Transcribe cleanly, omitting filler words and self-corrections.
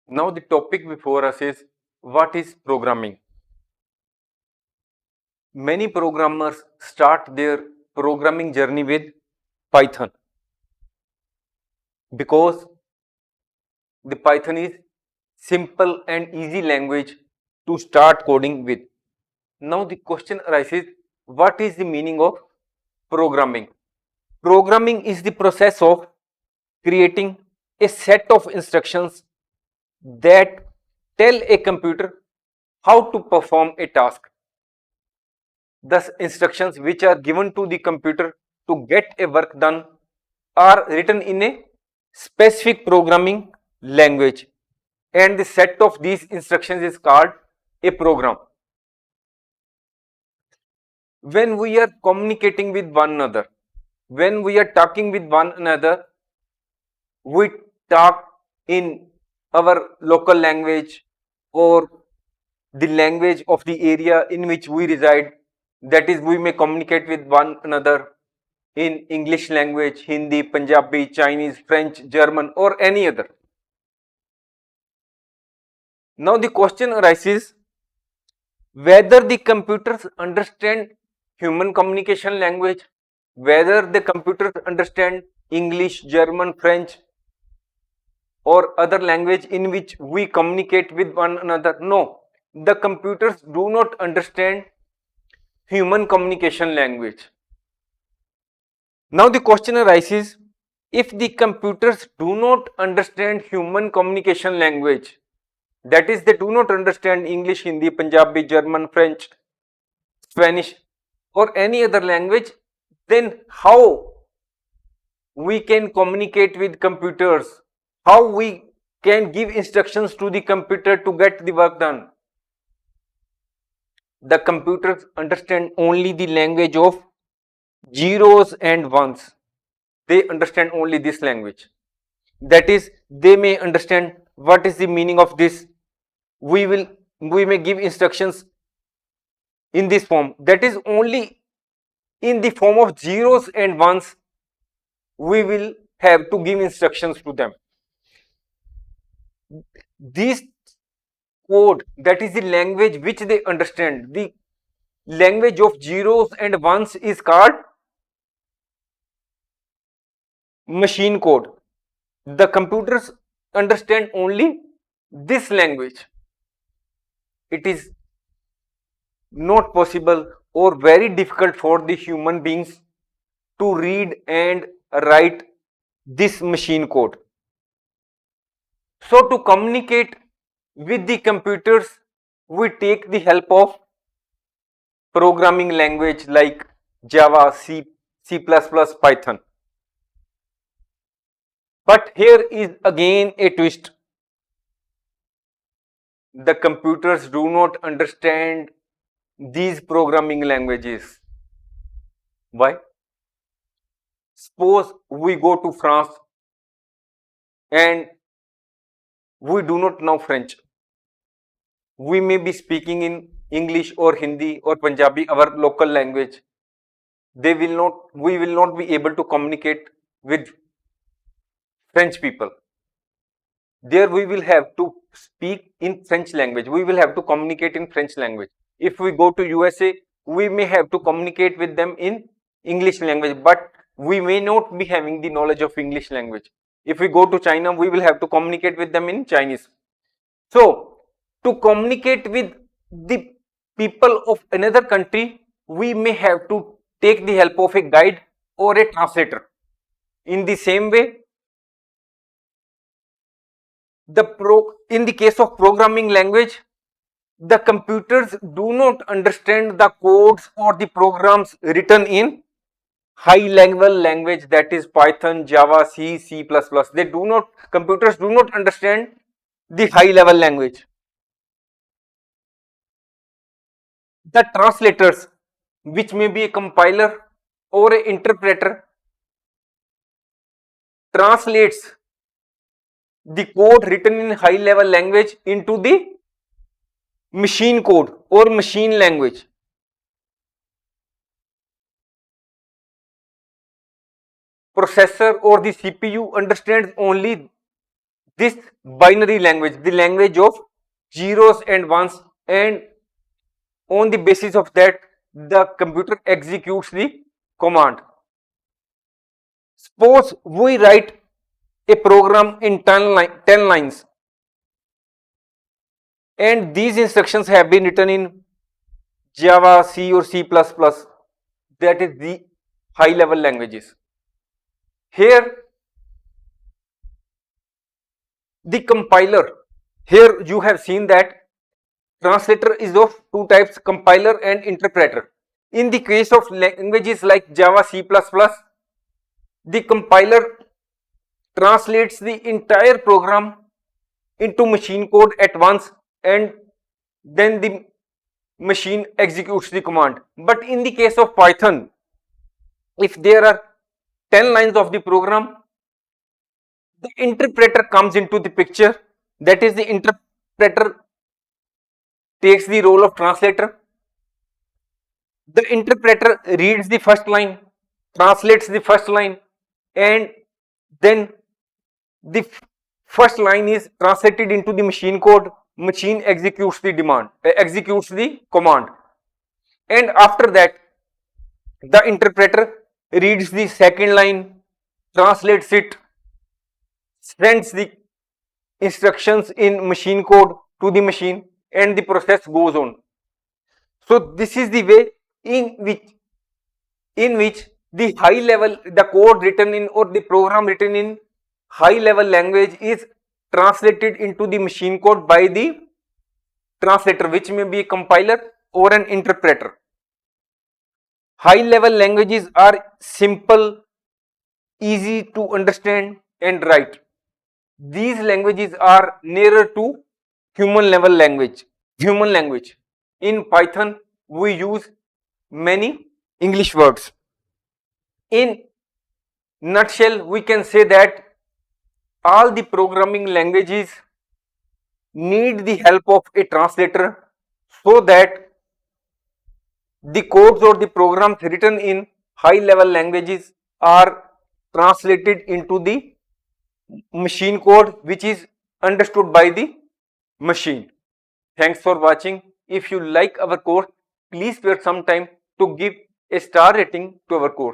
Now the topic before us is what is programming? Many programmers start their programming journey with Python because the Python is simple and easy language to start coding with. Now the question arises, what is the meaning of programming? Programming is the process of creating a set of instructions that tell a computer how to perform a task. Thus, instructions which are given to the computer to get a work done are written in a specific programming language, and the set of these instructions is called a program. When we are communicating with one another, when we are talking with one another, we talk in our local language or the language of the area in which we reside. That is, we may communicate with one another in English language, Hindi, Punjabi, Chinese, French, German, or any other. Now the question arises whether the computers understand human communication language, whether the computers understand English, German, French, or other language in which we communicate with one another. No, the computers do not understand human communication language. Now the question arises, if the computers do not understand human communication language, that is, they do not understand English, Hindi, Punjabi, German, French, Spanish, or any other language, then how we can communicate with computers? How we can give instructions to the computer to get the work done? The computers understand only the language of zeros and ones. They understand only this language. That is, they may understand what is the meaning of this. We may give instructions in this form. That is, only in the form of zeros and ones we will have to give instructions to them. This code, that is the language which they understand, the language of zeros and ones is called machine code. The computers understand only this language. It is not possible or very difficult for the human beings to read and write this machine code. So to communicate with the computers, we take the help of programming language like Java, C++, Python. But here is again a twist. The computers do not understand these programming languages. Why? Suppose we go to France and we do not know French. We may be speaking in English or Hindi or Punjabi, our local language. We will not be able to communicate with French people. There we will have to speak in French language. We will have to communicate in French language. If we go to USA, we may have to communicate with them in English language, but we may not be having the knowledge of English language. If we go to China, we will have to communicate with them in Chinese. So, to communicate with the people of another country, we may have to take the help of a guide or a translator. In the same way, in the case of programming language, the computers do not understand the codes or the programs written in high level language, that is Python, Java, C++. Computers do not understand the high level language. The translators, which may be a compiler or an interpreter, translates the code written in high level language into the machine code or machine language. Processor or the CPU understands only this binary language, the language of zeros and ones, and on the basis of that, the computer executes the command. Suppose we write a program in 10 lines, and these instructions have been written in Java, C or C++, that is the high level languages. Here the compiler, here you have seen that translator is of two types, compiler and interpreter. In the case of languages like Java, C++, the compiler translates the entire program into machine code at once, and then the machine executes the command. But in the case of Python, if there are 10 lines of the program, the interpreter comes into the picture. That is, the interpreter takes the role of translator. The interpreter reads the first line, translates the first line, and then the first line is translated into the machine code. Machine executes the executes the command, and after that, the interpreter reads the second line, translates it, sends the instructions in machine code to the machine, and the process goes on. So this is the way in which the high level, the code written in or the program written in high level language is translated into the machine code by the translator, which may be a compiler or an interpreter. High level languages are simple, easy to understand and write. These languages are nearer to human language. In Python, we use many English words. In nutshell, we can say that all the programming languages need the help of a translator, so that the codes or the programs written in high level languages are translated into the machine code, which is understood by the machine. Thanks for watching. If you like our course, please spare some time to give a star rating to our course.